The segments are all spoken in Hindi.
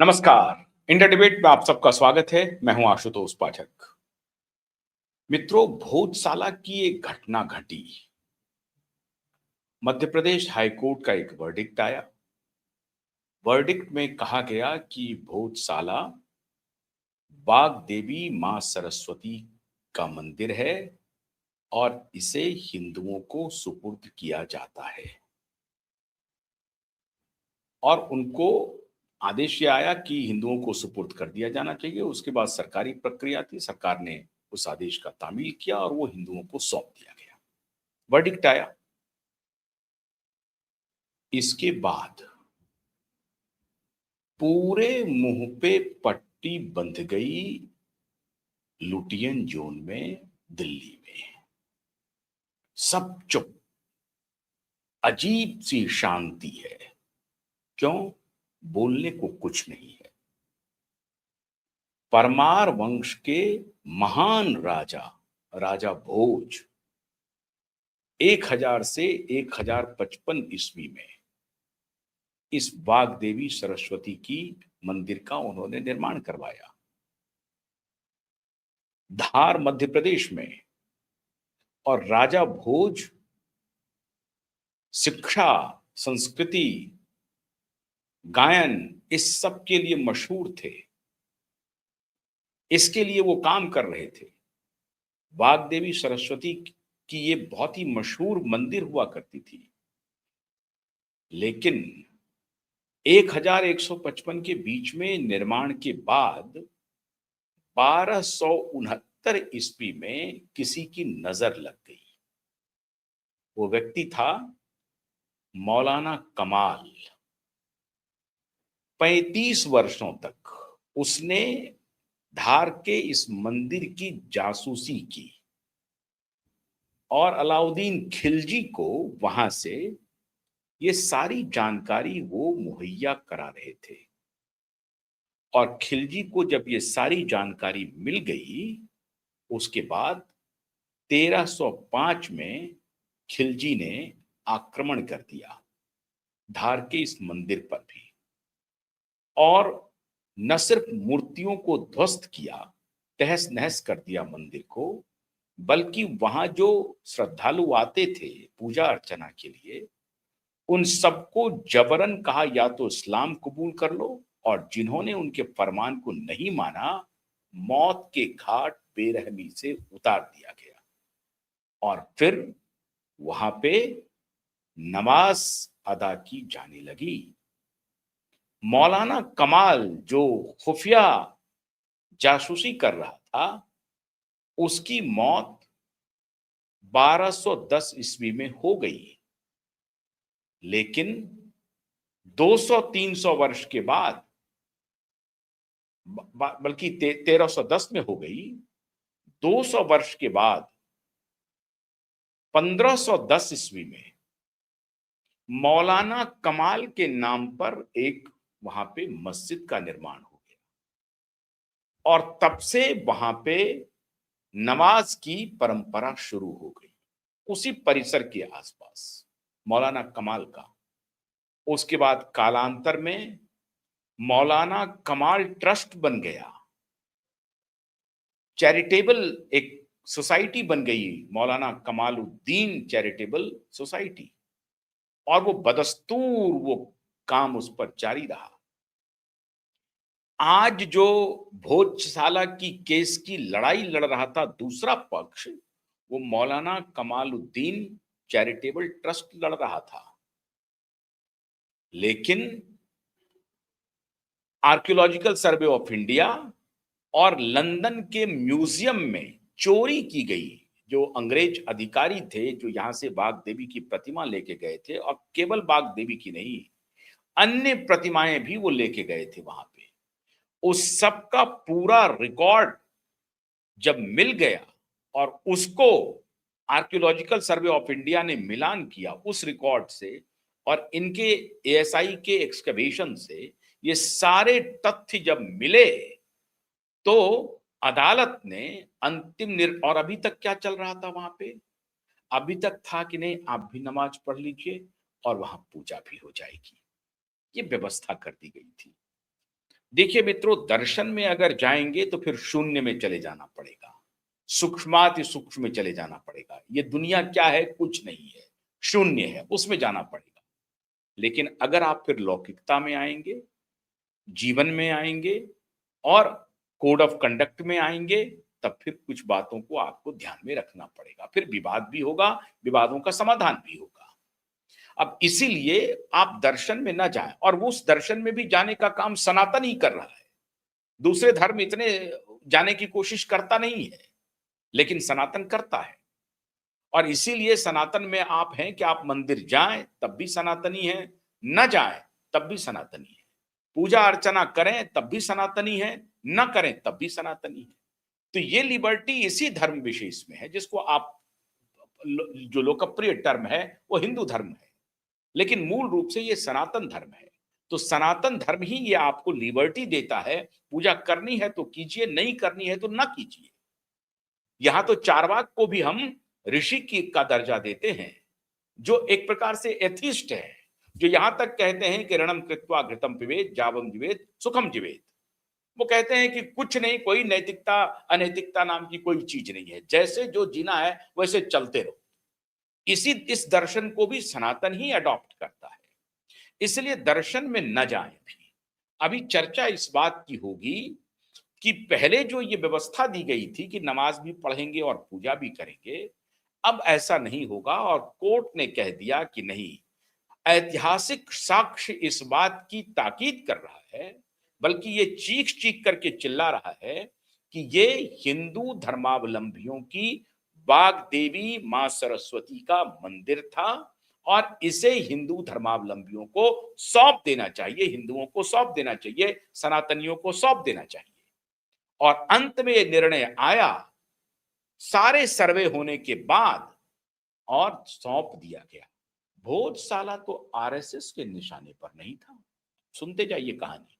नमस्कार। इंडिया डिबेट में आप सबका स्वागत है। मैं हूं आशुतोष पाठक। मित्रों, भोजशाला की एक घटना घटी। मध्य प्रदेश हाईकोर्ट का एक वर्डिक्ट आया। वर्डिक्ट में कहा गया कि भोजशाला बाग देवी मां सरस्वती का मंदिर है और इसे हिंदुओं को सुपुर्द किया जाता है। और उनको आदेश ये आया कि हिंदुओं को सुपुर्द कर दिया जाना चाहिए। उसके बाद सरकारी प्रक्रिया थी, सरकार ने उस आदेश का तामील किया और वो हिंदुओं को सौंप दिया गया। वर्डिक्ट आया। इसके बाद पूरे मुंह पे पट्टी बंध गई लुटियन जोन में, दिल्ली में। सब चुप, अजीब सी शांति है। क्यों? बोलने को कुछ नहीं है। परमार वंश के महान राजा राजा भोज 1000 से 1055 ईस्वी में इस बाग देवी सरस्वती की मंदिर का उन्होंने निर्माण करवाया। धार मध्य प्रदेश में। और राजा भोज शिक्षा, संस्कृति, गायन, इस सब के लिए मशहूर थे। इसके लिए वो काम कर रहे थे। बाग देवी सरस्वती की ये बहुत ही मशहूर मंदिर हुआ करती थी। लेकिन 1155 के बीच में निर्माण के बाद 1269 ईस्वी में किसी की नजर लग गई। वो व्यक्ति था मौलाना कमाल। 35 वर्षों तक उसने धार के इस मंदिर की जासूसी की और अलाउद्दीन खिलजी को वहां से ये सारी जानकारी वो मुहैया करा रहे थे। और खिलजी को जब ये सारी जानकारी मिल गई, उसके बाद 1305 में खिलजी ने आक्रमण कर दिया धार के इस मंदिर पर भी। और न सिर्फ मूर्तियों को ध्वस्त किया, तहस नहस कर दिया मंदिर को, बल्कि वहां जो श्रद्धालु आते थे पूजा अर्चना के लिए, उन सबको जबरन कहा या तो इस्लाम कबूल कर लो, और जिन्होंने उनके फरमान को नहीं माना, मौत के घाट बेरहमी से उतार दिया गया। और फिर वहां पे नमाज अदा की जाने लगी। मौलाना कमाल जो खुफिया जासूसी कर रहा था, उसकी मौत 1210 ईस्वी में हो गई। लेकिन 200-300 वर्ष के बाद, बल्कि 1310 में हो गई, 200 वर्ष के बाद 1510 ईस्वी में मौलाना कमाल के नाम पर एक वहां पे मस्जिद का निर्माण हो गया। और तब से वहां पे नमाज की परंपरा शुरू हो गई उसी परिसर के आसपास, मौलाना कमाल का। उसके बाद कालांतर में मौलाना कमाल ट्रस्ट बन गया, चैरिटेबल एक सोसाइटी बन गई, मौलाना कमालुद्दीन चैरिटेबल सोसाइटी। और वो बदस्तूर वो काम उस पर जारी रहा। आज जो भोजशाला की केस की लड़ाई लड़ रहा था दूसरा पक्ष, वो मौलाना कमालुद्दीन चैरिटेबल ट्रस्ट लड़ रहा था। लेकिन आर्कियोलॉजिकल सर्वे ऑफ इंडिया और लंदन के म्यूजियम में चोरी की गई, जो अंग्रेज अधिकारी थे जो यहां से बाग देवी की प्रतिमा लेके गए थे, और केवल बाग देवी की नहीं, अन्य प्रतिमाएं भी वो लेके गए थे वहां पे, उस सब का पूरा रिकॉर्ड जब मिल गया और उसको आर्कियोलॉजिकल सर्वे ऑफ इंडिया ने मिलान किया उस रिकॉर्ड से और इनके एएसआई के एक्सकवेशन से, ये सारे तथ्य जब मिले, तो अदालत ने और अभी तक क्या चल रहा था वहां पे? अभी तक था कि नहीं, आप भी नमाज पढ़ लीजिए और वहां पूजा भी हो जाएगी। ये व्यवस्था कर दी गई थी। देखिए मित्रों, दर्शन में अगर जाएंगे तो फिर शून्य में चले जाना पड़ेगा, सूक्ष्माति सूक्ष्म में चले जाना पड़ेगा। ये दुनिया क्या है? कुछ नहीं है, शून्य है, उसमें जाना पड़ेगा। लेकिन अगर आप फिर लौकिकता में आएंगे, जीवन में आएंगे और कोड ऑफ कंडक्ट में आएंगे, तब फिर कुछ बातों को आपको ध्यान में रखना पड़ेगा। फिर विवाद भी होगा, विवादों का समाधान भी होगा। अब इसीलिए आप दर्शन में ना जाएं, और वो उस दर्शन में भी जाने का काम सनातन ही कर रहा है। दूसरे धर्म इतने जाने की कोशिश करता नहीं है, लेकिन सनातन करता है। और इसीलिए सनातन में आप हैं कि आप मंदिर जाएं तब भी सनातनी है, न जाएं तब भी सनातनी है, पूजा अर्चना करें तब भी सनातनी है, न करें तब भी सनातनी है। तो ये लिबर्टी इसी धर्म विशेष में है, जिसको आप जो लोकप्रिय टर्म है वो हिंदू धर्म है, लेकिन मूल रूप से ये सनातन धर्म है। तो सनातन धर्म ही ये आपको लिबर्टी देता है, पूजा करनी है तो कीजिए, नहीं करनी है तो ना कीजिए। यहां तो चारवाक को भी हम ऋषि की का दर्जा देते हैं, जो एक प्रकार से एथिस्ट है, जो यहां तक कहते हैं कि रणम कृत्वा घृतम पिबेत जावम जीवेत सुखम जीवेत। वो कहते हैं कि कुछ नहीं, कोई नैतिकता अनैतिकता नाम की कोई चीज नहीं है, जैसे जो जीना है वैसे चलते रहो। इस दर्शन को भी सनातन ही अडॉप्ट करता है। इसलिए दर्शन में न जाएं भी। अभी चर्चा इस बात की होगी कि पहले जो ये व्यवस्था दी गई थी कि नमाज भी पढ़ेंगे और पूजा भी करेंगे, अब ऐसा नहीं होगा। और कोर्ट ने कह दिया कि नहीं, ऐतिहासिक साक्ष्य इस बात की ताकीद कर रहा है, बल्कि ये चीख चीख करके चिल्ला रहा है कि ये हिंदू धर्मावलंबियों की बाग देवी मां सरस्वती का मंदिर था, और इसे हिंदू धर्मावलंबियों को सौंप देना चाहिए, हिंदुओं को सौंप देना चाहिए, सनातनियों को सौंप देना चाहिए। और अंत में यह निर्णय आया सारे सर्वे होने के बाद, और सौंप दिया गया। भोजशाला तो आरएसएस के निशाने पर नहीं था। सुनते जाइए कहानी।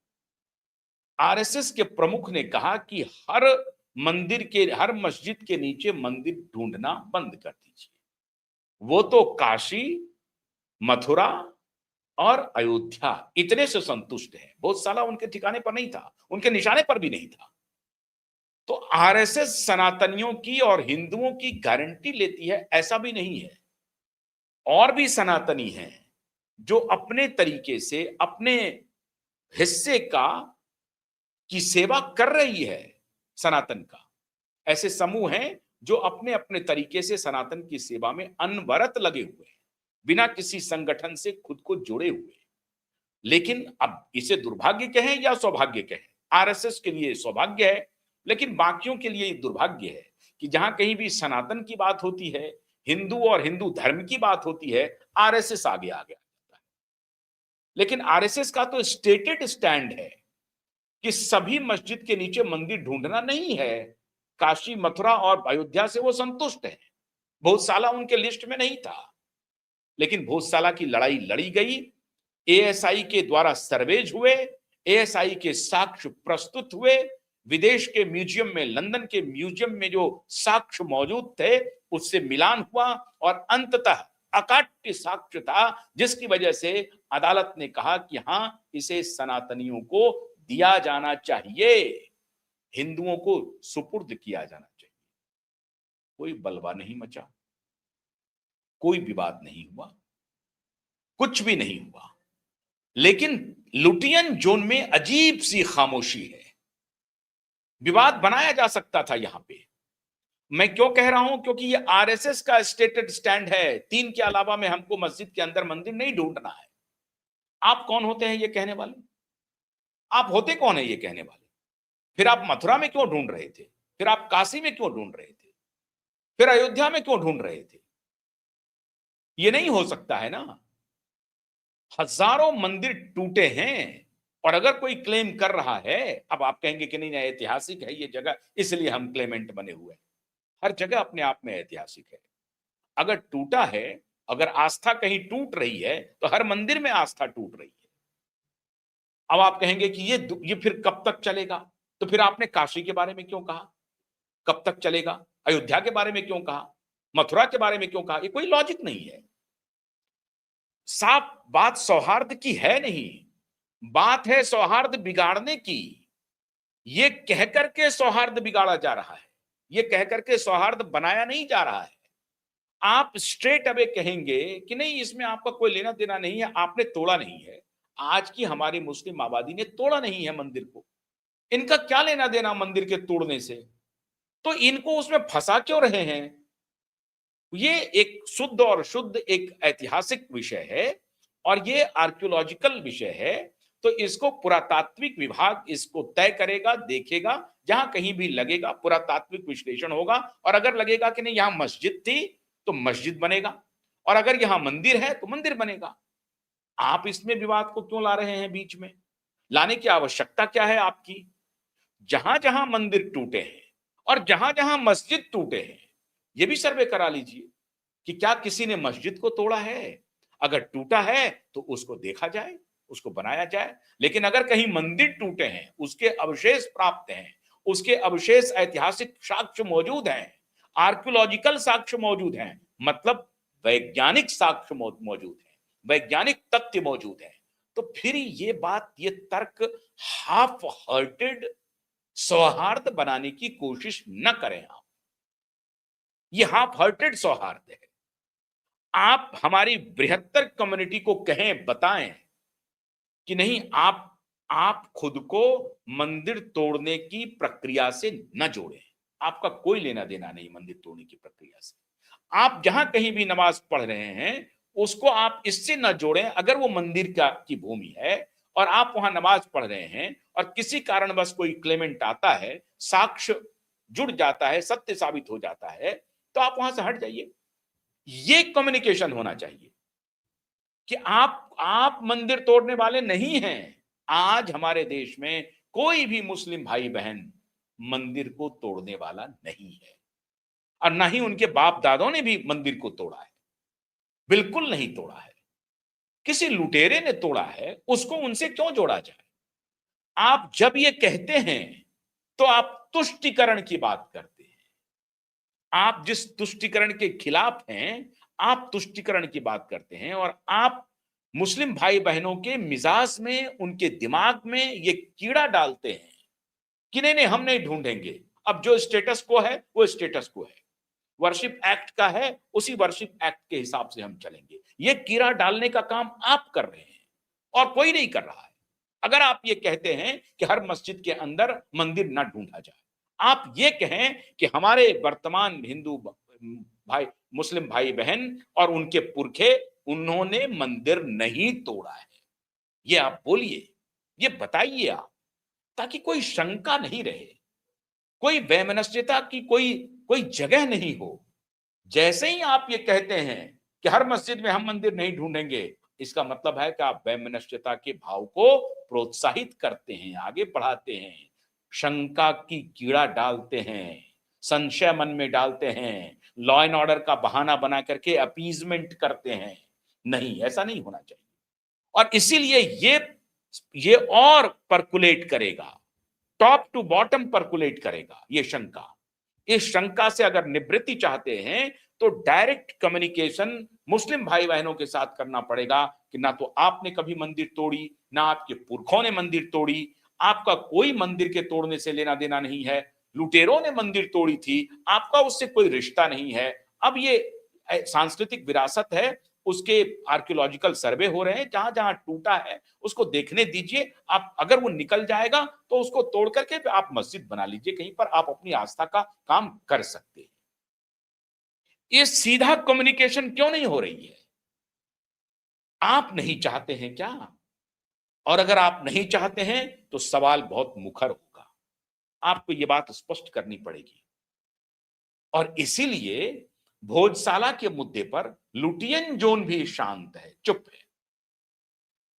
आरएसएस के प्रमुख ने कहा कि हर मस्जिद के नीचे मंदिर ढूंढना बंद कर दीजिए। वो तो काशी, मथुरा और अयोध्या इतने से संतुष्ट है, भोजशाला उनके ठिकाने पर नहीं था, उनके निशाने पर भी नहीं था। तो आरएसएस सनातनियों की और हिंदुओं की गारंटी लेती है, ऐसा भी नहीं है। और भी सनातनी हैं जो अपने तरीके से अपने हिस्से की सेवा कर रही है सनातन का। ऐसे समूह हैं जो अपने अपने तरीके से सनातन की सेवा में अनवरत लगे हुए हैं, बिना किसी संगठन से खुद को जोड़े हुए। लेकिन अब इसे दुर्भाग्य कहें या सौभाग्य कहें, आरएसएस के लिए सौभाग्य है, लेकिन बाकियों के लिए दुर्भाग्य है कि जहां कहीं भी सनातन की बात होती है, हिंदू और हिंदू धर्म की बात होती है, आरएसएस आगे आ गया। लेकिन आरएसएस का तो स्टेटेड स्टैंड है कि सभी मस्जिद के नीचे मंदिर ढूंढना नहीं है। काशी, मथुरा और अयोध्या से वो संतुष्ट है। भोजशाला उनके लिस्ट में नहीं था, लेकिन भोजशाला की लड़ाई लड़ी गई। एएसआई के द्वारा सर्वेज हुए, एएसआई के साक्ष्य प्रस्तुत हुए, विदेश के म्यूजियम में, लंदन के म्यूजियम में जो साक्ष्य मौजूद थे उससे मिलान हुआ, और अंततः अकाट्य साक्ष्य था, जिसकी वजह से अदालत ने कहा कि हां, इसे सनातनियों को दिया जाना चाहिए, हिंदुओं को सुपुर्द किया जाना चाहिए। कोई बलवा नहीं मचा, कोई विवाद नहीं हुआ, कुछ भी नहीं हुआ। लेकिन लुटियन जोन में अजीब सी खामोशी है। विवाद बनाया जा सकता था यहां पे। मैं क्यों कह रहा हूं? क्योंकि ये आरएसएस का स्टेटेड स्टैंड है, 3 के अलावा में हमको मस्जिद के अंदर मंदिर नहीं ढूंढना है। आप कौन होते हैं ये कहने वाले? आप होते कौन है ये कहने वाले? फिर आप मथुरा में क्यों ढूंढ रहे थे? फिर आप काशी में क्यों ढूंढ रहे थे? फिर अयोध्या में क्यों ढूंढ रहे थे? ये नहीं हो सकता है ना। हजारों मंदिर टूटे हैं, और अगर कोई क्लेम कर रहा है, अब आप कहेंगे कि नहीं, ऐतिहासिक है ये जगह इसलिए हम क्लेमेंट बने हुए हैं। हर जगह अपने आप में ऐतिहासिक है। अगर टूटा है, अगर आस्था कहीं टूट रही है, तो हर मंदिर में आस्था टूट रही है। अब आप कहेंगे कि ये फिर कब तक चलेगा? तो फिर आपने काशी के बारे में क्यों कहा? कब तक चलेगा? अयोध्या के बारे में क्यों कहा? मथुरा के बारे में क्यों कहा? ये कोई लॉजिक नहीं है। साफ बात सौहार्द की है नहीं। बात है सौहार्द बिगाड़ने की। ये कह करके सौहार्द बिगाड़ा जा रहा है, ये कह करके सौहार्द बनाया नहीं जा रहा है। आप स्ट्रेट अवे कहेंगे कि नहीं, इसमें आपका कोई लेना देना नहीं है, आपने तोड़ा नहीं है। आज की हमारी मुस्लिम आबादी ने तोड़ा नहीं है मंदिर को, इनका क्या लेना देना मंदिर के तोड़ने से? तो इनको उसमें फंसा क्यों रहे हैं? ये एक शुद्ध और शुद्ध एक ऐतिहासिक विषय है और ये आर्कियोलॉजिकल विषय है। तो इसको पुरातात्विक विभाग इसको तय करेगा, देखेगा, जहां कहीं भी लगेगा पुरातात्विक विश्लेषण होगा, और अगर लगेगा कि नहीं यहां मस्जिद थी तो मस्जिद बनेगा, और अगर यहां मंदिर है तो मंदिर बनेगा। आप इसमें विवाद को क्यों ला रहे हैं बीच में? लाने की आवश्यकता क्या है आपकी? जहां जहां मंदिर टूटे हैं और जहां जहां मस्जिद टूटे हैं, ये भी सर्वे करा लीजिए कि क्या किसी ने मस्जिद को तोड़ा है। अगर टूटा है तो उसको देखा जाए, उसको बनाया जाए। लेकिन अगर कहीं मंदिर टूटे हैं, उसके अवशेष प्राप्त हैं, उसके अवशेष ऐतिहासिक साक्ष्य मौजूद हैं, आर्कियोलॉजिकल साक्ष्य मौजूद हैं, मतलब वैज्ञानिक साक्ष्य मौजूद हैं, वैज्ञानिक तथ्य मौजूद हैं, तो फिर ये बात, ये तर्क हाफ हार्टेड सौहार्द बनाने की कोशिश न करें आप। ये हाफ हार्टेड सौहार्द है। आप हमारी बृहत्तर कम्युनिटी को कहें, बताएं कि नहीं, आप खुद को मंदिर तोड़ने की प्रक्रिया से न जोड़ें। आपका कोई लेना देना नहीं मंदिर तोड़ने की प्रक्रिया से। आप जहां कहीं भी नमाज पढ़ रहे हैं उसको आप इससे न जोड़ें। अगर वो मंदिर की भूमि है और आप वहां नमाज पढ़ रहे हैं और किसी कारणवश कोई क्लेमेंट आता है, साक्ष्य जुड़ जाता है, सत्य साबित हो जाता है, तो आप वहां से हट जाइए। ये कम्युनिकेशन होना चाहिए कि आप मंदिर तोड़ने वाले नहीं हैं। आज हमारे देश में कोई भी मुस्लिम भाई बहन मंदिर को तोड़ने वाला नहीं है, और ना ही उनके बाप दादों ने भी मंदिर को तोड़ा है, बिल्कुल नहीं तोड़ा है। किसी लुटेरे ने तोड़ा है, उसको उनसे क्यों जोड़ा जाए? आप जब ये कहते हैं तो आप तुष्टीकरण की बात करते हैं। आप जिस तुष्टीकरण के खिलाफ हैं, आप तुष्टीकरण की बात करते हैं, और आप मुस्लिम भाई बहनों के मिजाज में, उनके दिमाग में ये कीड़ा डालते हैं कि नहीं नहीं, हम नहीं ढूंढेंगे, अब जो स्टेटस को है वो स्टेटस को है, वर्शिप एक्ट का है उसी वर्शिप एक्ट के हिसाब से हम चलेंगे। ये कीड़ा डालने का काम आप कर रहे हैं और कोई नहीं कर रहा है। अगर आप ये कहते हैं कि हर मस्जिद के अंदर मंदिर ना ढूंढा जाए, आप ये कहें कि हमारे वर्तमान हिंदू भाई, मुस्लिम भाई बहन और उनके पुरखे, उन्होंने मंदिर नहीं तोड़ा है, ये आप बोलिए, ये बताइए आप, ताकि कोई शंका नहीं रहे, कोई वैमनस्यता की कोई कोई जगह नहीं हो। जैसे ही आप ये कहते हैं कि हर मस्जिद में हम मंदिर नहीं ढूंढेंगे, इसका मतलब है कि आप वैमनस्यता के भाव को प्रोत्साहित करते हैं, आगे बढ़ाते हैं, शंका की कीड़ा डालते हैं, संशय मन में डालते हैं, लॉ एंड ऑर्डर का बहाना बना करके अपीजमेंट करते हैं। नहीं, ऐसा नहीं होना चाहिए। और इसीलिए ये और परकुलेट करेगा, टॉप टू बॉटम परकुलेट करेगा ये शंका। इस शंका से अगर निवृत्ति चाहते हैं तो डायरेक्ट कम्युनिकेशन मुस्लिम भाई बहनों के साथ करना पड़ेगा कि ना तो आपने कभी मंदिर तोड़ी, ना आपके पुरखों ने मंदिर तोड़ी, आपका कोई मंदिर के तोड़ने से लेना देना नहीं है। लुटेरों ने मंदिर तोड़ी थी, आपका उससे कोई रिश्ता नहीं है। अब ये सांस्कृतिक विरासत है, उसके आर्कियोलॉजिकल सर्वे हो रहे हैं, जहां जहां टूटा है उसको देखने दीजिए। आप, अगर वो निकल जाएगा तो उसको तोड़ करके आप मस्जिद बना लीजिए, कहीं पर आप अपनी आस्था का काम कर सकते हैं। ये सीधा कम्युनिकेशन क्यों नहीं हो रही है? आप नहीं चाहते हैं क्या? और अगर आप नहीं चाहते हैं तो सवाल बहुत मुखर होगा, आपको ये बात स्पष्ट करनी पड़ेगी। और इसीलिए भोजशाला के मुद्दे पर लुटियन जोन भी शांत है, चुप है।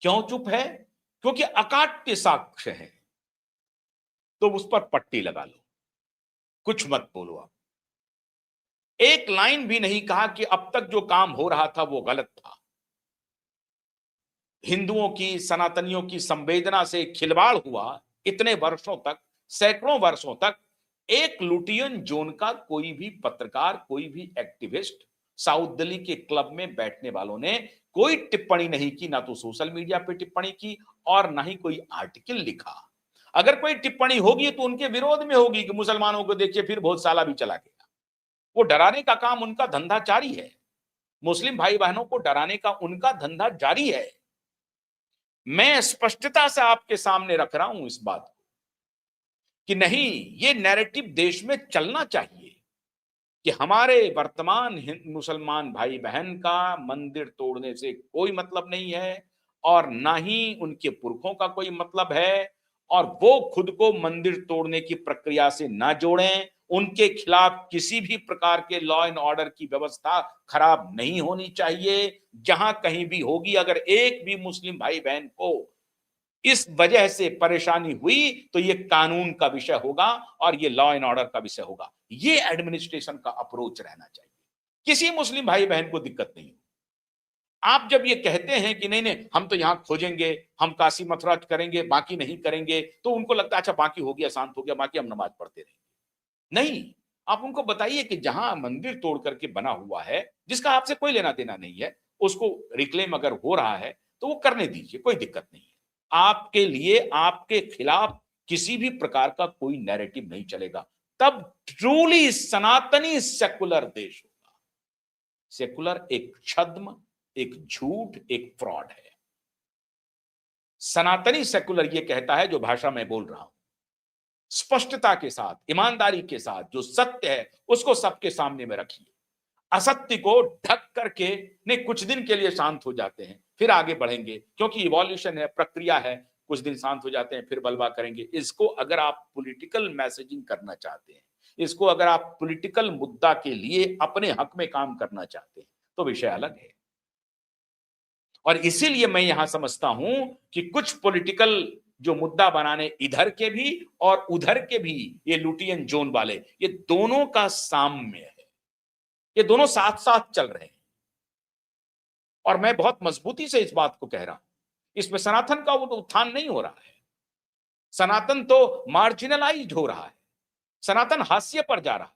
क्यों चुप है? क्योंकि अकाट्य साक्ष्य है, तो उस पर पट्टी लगा लो, कुछ मत बोलो। आप एक लाइन भी नहीं कहा कि अब तक जो काम हो रहा था वो गलत था। हिंदुओं की, सनातनियों की संवेदना से खिलवाड़ हुआ इतने वर्षों तक, सैकड़ों वर्षों तक। एक लुटियन जोन का कोई भी पत्रकार, कोई भी एक्टिविस्ट, साउथ दिल्ली के क्लब में बैठने वालों ने कोई टिप्पणी नहीं की, ना तो सोशल मीडिया पे टिप्पणी की और ना ही कोई आर्टिकल लिखा। अगर कोई टिप्पणी होगी तो उनके विरोध में होगी कि मुसलमानों को देखिए फिर भोजशाला भी चला गया। वो डराने का काम उनका धंधा जारी है। मुस्लिम भाई बहनों को डराने का उनका धंधा जारी है। मैं स्पष्टता से आपके सामने रख रहा हूं इस बात को कि नहीं, ये नैरेटिव देश में चलना चाहिए कि हमारे वर्तमान मुसलमान भाई बहन का मंदिर तोड़ने से कोई मतलब नहीं है और ना ही उनके पुरखों का कोई मतलब है, और वो खुद को मंदिर तोड़ने की प्रक्रिया से ना जोड़ें। उनके खिलाफ किसी भी प्रकार के लॉ एंड ऑर्डर की व्यवस्था खराब नहीं होनी चाहिए। जहां कहीं भी होगी, अगर एक भी मुस्लिम भाई बहन को इस वजह से परेशानी हुई तो ये कानून का विषय होगा और ये लॉ एंड ऑर्डर का विषय होगा। ये एडमिनिस्ट्रेशन का अप्रोच रहना चाहिए। किसी मुस्लिम भाई बहन को दिक्कत नहीं हो। आप जब ये कहते हैं कि नहीं नहीं हम तो यहां खोजेंगे, हम काशी मथुरा करेंगे, बाकी नहीं करेंगे, तो उनको लगता है अच्छा बाकी हो गया, शांत हो गया, बाकी हम नमाज पढ़ते रहेंगे। नहीं, आप उनको बताइए कि जहां मंदिर तोड़ करके बना हुआ है, जिसका आपसे कोई लेना देना नहीं है, उसको रिक्लेम अगर हो रहा है तो वो करने दीजिए, कोई दिक्कत नहीं है। आपके लिए आपके खिलाफ किसी भी प्रकार का कोई नैरेटिव नहीं चलेगा। तब ट्रूली सनातनी सेकुलर देश होगा। सेकुलर एक छद्म, एक झूठ, एक फ्रॉड है। सनातनी सेकुलर ये कहता है जो भाषा में बोल रहा हूं, स्पष्टता के साथ, ईमानदारी के साथ, जो सत्य है उसको सबके सामने में रखिए। असत्य को ढक करके नहीं, कुछ दिन के लिए शांत हो जाते हैं, फिर आगे बढ़ेंगे, क्योंकि इवोल्यूशन है, प्रक्रिया है। कुछ दिन शांत हो जाते हैं, फिर बलवा करेंगे। इसको अगर आप पॉलिटिकल मैसेजिंग करना चाहते हैं, इसको अगर आप पॉलिटिकल मुद्दा के लिए अपने हक में काम करना चाहते हैं, तो विषय अलग है। और इसीलिए मैं यहां समझता हूं कि कुछ पॉलिटिकल जो मुद्दा बनाने इधर के भी और उधर के भी, ये लुटियन जोन वाले, ये दोनों का साम्य है। ये दोनों साथ साथ चल रहे हैं और मैं बहुत मजबूती से इस बात को कह रहा हूं। इसमें सनातन का वो उत्थान नहीं हो रहा है। सनातन तो मार्जिनलाइज्ड हो रहा है। सनातन हास्य पर जा रहा है।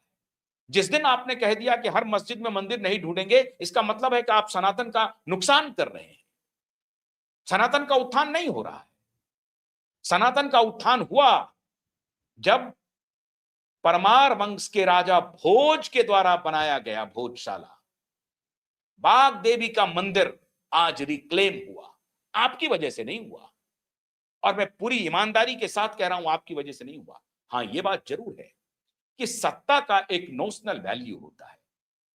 जिस दिन आपने कह दिया कि हर मस्जिद में मंदिर नहीं ढूंढेंगे, इसका मतलब है कि आप सनातन का नुकसान कर रहे हैं। सनातन का उत्थान नहीं हो रहा है। सनातन का उत्थान हुआ जब परमार वंश के राजा भोज के द्वारा बनाया गया भोजशाला, बाग देवी का मंदिर आज रिक्लेम हुआ। आपकी वजह से नहीं हुआ, और मैं पूरी ईमानदारी के साथ कह रहा हूं आपकी वजह से नहीं हुआ। हां, यह बात जरूर है कि सत्ता का एक नोशनल वैल्यू होता है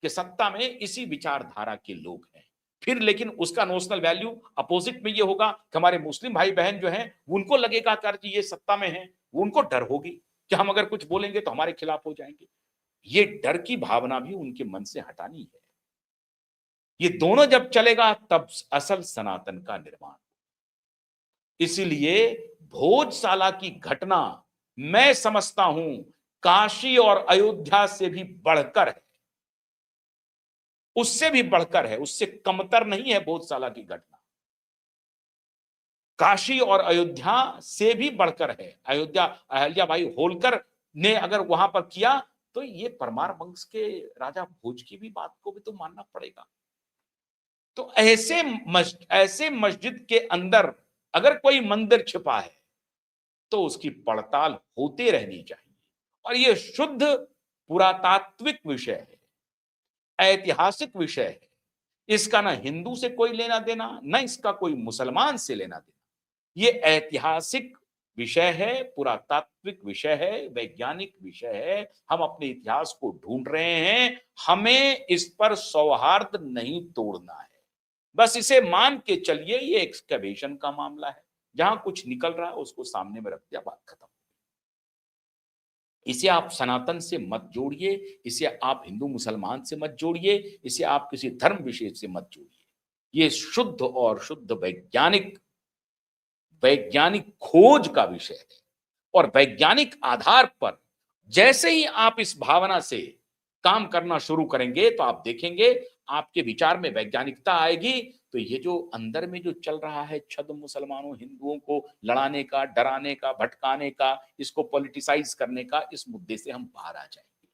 कि सत्ता में इसी विचारधारा के लोग हैं। फिर लेकिन उसका नोशनल वैल्यू अपोजिट में ये होगा कि हमारे मुस्लिम भाई बहन जो हैं, उनको लगेगा कि ये सत्ता में है, उनको डर होगी कि हम अगर कुछ बोलेंगे तो हमारे खिलाफ हो जाएंगे। ये डर की भावना भी उनके मन से हटानी है। ये दोनों जब चलेगा तब असल सनातन का निर्माण। इसीलिए भोजशाला की घटना मैं समझता हूं काशी और अयोध्या से भी बढ़कर है। उससे भी बढ़कर है, उससे कमतर नहीं है भोजशाला की घटना। काशी और अयोध्या से भी बढ़कर है। अयोध्या अहल्याबाई होलकर ने अगर वहां पर किया तो ये परमार वंश के राजा भोज की भी बात को भी तो मानना पड़ेगा। तो ऐसे मस्जिद के अंदर अगर कोई मंदिर छिपा है तो उसकी पड़ताल होते रहनी चाहिए। और ये शुद्ध पुरातात्विक विषय है, ऐतिहासिक विषय है। इसका ना हिंदू से कोई लेना देना, ना इसका कोई मुसलमान से लेना देना। ये ऐतिहासिक विषय है, पुरातात्विक विषय है, वैज्ञानिक विषय है। हम अपने इतिहास को ढूंढ रहे हैं। हमें इस पर सौहार्द नहीं तोड़ना है। बस इसे मान के चलिए, ये एक्सकवेशन का मामला है। जहां कुछ निकल रहा है उसको सामने में रख दिया, बात खत्म। इसे आप सनातन से मत जोड़िए, इसे आप हिंदू मुसलमान से मत जोड़िए, इसे आप किसी धर्म विशेष से मत जोड़िए। ये शुद्ध और शुद्ध वैज्ञानिक वैज्ञानिक खोज का विषय है। और वैज्ञानिक आधार पर जैसे ही आप इस भावना से काम करना शुरू करेंगे तो आप देखेंगे आपके विचार में वैज्ञानिकता आएगी। तो ये जो अंदर में जो चल रहा है छद्म मुसलमानों हिंदुओं को लड़ाने का, डराने का, भटकाने का, इसको पॉलिटिसाइज करने का, इस मुद्दे से हम बाहर आ जाएंगे।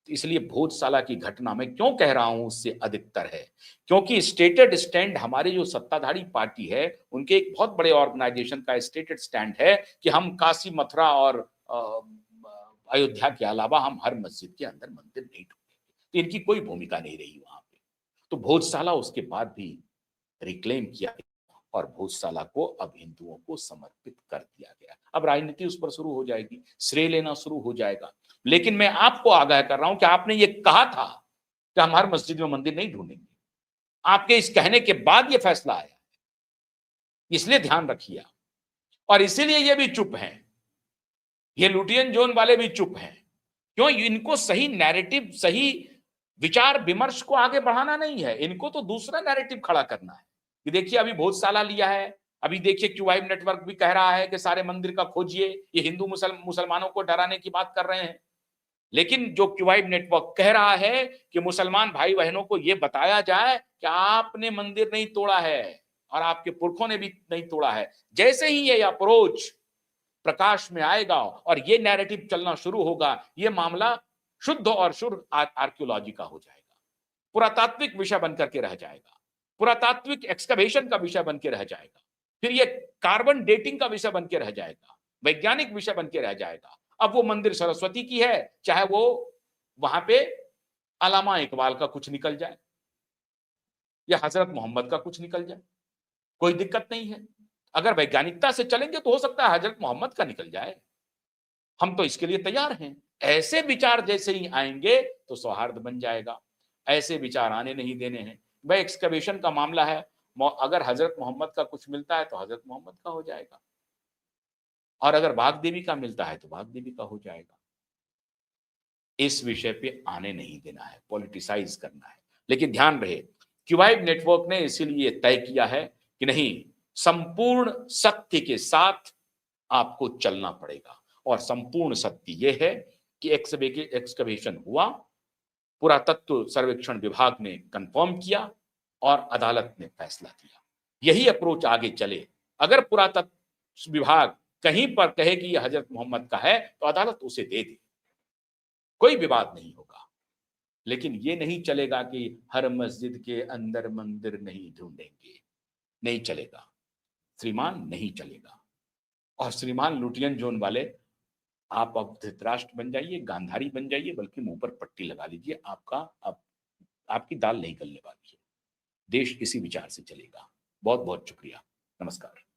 इसलिए भोजसाला की घटना मैं क्यों कह रहा हूं उससे अधिकतर है, क्योंकि स्टेटेड स्टैंड हमारी जो सत्ताधारी पार्टी है, उनके एक बहुत बड़े ऑर्गेनाइजेशन का स्टेटेड स्टैंड है कि हम काशी, मथुरा और अयोध्या के अलावा हम हर मस्जिद के अंदर मंदिर नहीं ढूंढेंगे। तो इनकी कोई भूमिका नहीं रही वहां पे। तो भोजसाला उसके बाद भी रिक्लेम किया गया और भोजसाला को अब हिंदुओं को समर्पित कर दिया गया। अब राजनीति उस पर शुरू हो जाएगी, श्रेय लेना शुरू हो जाएगा। लेकिन मैं आपको आगाह कर रहा हूं कि आपने ये कहा था कि हम हर मस्जिद में मंदिर नहीं ढूंढेंगे। आपके इस कहने के बाद ये फैसला आया, इसलिए ध्यान रखिए। और इसीलिए ये भी चुप हैं, ये लुटियन जोन वाले भी चुप हैं। क्यों? इनको सही नैरेटिव, सही विचार विमर्श को आगे बढ़ाना नहीं है, इनको तो दूसरा नैरेटिव खड़ा करना है कि देखिए अभी भोजसाला लिया है, अभी देखिए क्यूआईब नेटवर्क भी कह रहा है कि सारे मंदिर का खोजिए, ये हिंदू मुसलमानों को डराने की बात कर रहे हैं। लेकिन जो क्यूआईब नेटवर्क कह रहा है कि मुसलमान भाई बहनों को यह बताया जाए कि आपने मंदिर नहीं तोड़ा है और आपके पुरखों ने भी नहीं तोड़ा है। जैसे ही ये अप्रोच प्रकाश में आएगा और ये नैरेटिव चलना शुरू होगा, ये मामला शुद्ध और शुद्ध आर्कियोलॉजी का हो जाएगा, पुरातात्विक विषय बनकर के रह जाएगा, पुरातात्विक एक्सकवेशन का विषय बन के रह जाएगा, फिर ये कार्बन डेटिंग का विषय बन के रह जाएगा, वैज्ञानिक विषय बन के रह जाएगा। अब वो मंदिर सरस्वती की है, चाहे वो वहां पे अलामा इकबाल का कुछ निकल जाए या हजरत मोहम्मद का कुछ निकल जाए, कोई दिक्कत नहीं है। अगर वैज्ञानिकता से चलेंगे तो हो सकता है हजरत मोहम्मद का निकल जाए, हम तो इसके लिए तैयार हैं। ऐसे विचार जैसे ही आएंगे तो सौहार्द बन जाएगा, ऐसे विचार आने नहीं देने हैं। भाई एक्सकवेशन का मामला है, अगर हजरत मोहम्मद का कुछ मिलता है तो हजरत मोहम्मद का हो जाएगा, और अगर बाघ देवी का मिलता है तो बाघ देवी का हो जाएगा। इस विषय पे आने नहीं देना है, पॉलिटिसाइज करना है। लेकिन ध्यान रहे, क्यूआईब नेटवर्क ने इसीलिए तय किया है कि नहीं, संपूर्ण सत्य के साथ आपको चलना पड़ेगा। और संपूर्ण सत्य यह है कि एक्सकवेशन हुआ, पुरातत्व सर्वेक्षण विभाग ने कंफर्म किया और अदालत ने फैसला दिया। यही अप्रोच आगे चले। अगर पुरातत्व विभाग कहीं पर कहे कि यह हजरत मोहम्मद का है तो अदालत उसे दे दे, कोई विवाद नहीं होगा। लेकिन यह नहीं चलेगा कि हर मस्जिद के अंदर मंदिर नहीं ढूंढेंगे, नहीं चलेगा श्रीमान, नहीं चलेगा। और श्रीमान लुटियन जोन वाले, आप अब धृतराष्ट्र बन जाइए, गांधारी बन जाइए, बल्कि मुंह पर पट्टी लगा लीजिए, आपका अब आपकी दाल नहीं गलने वाली है। देश इसी विचार से चलेगा। बहुत बहुत शुक्रिया। नमस्कार।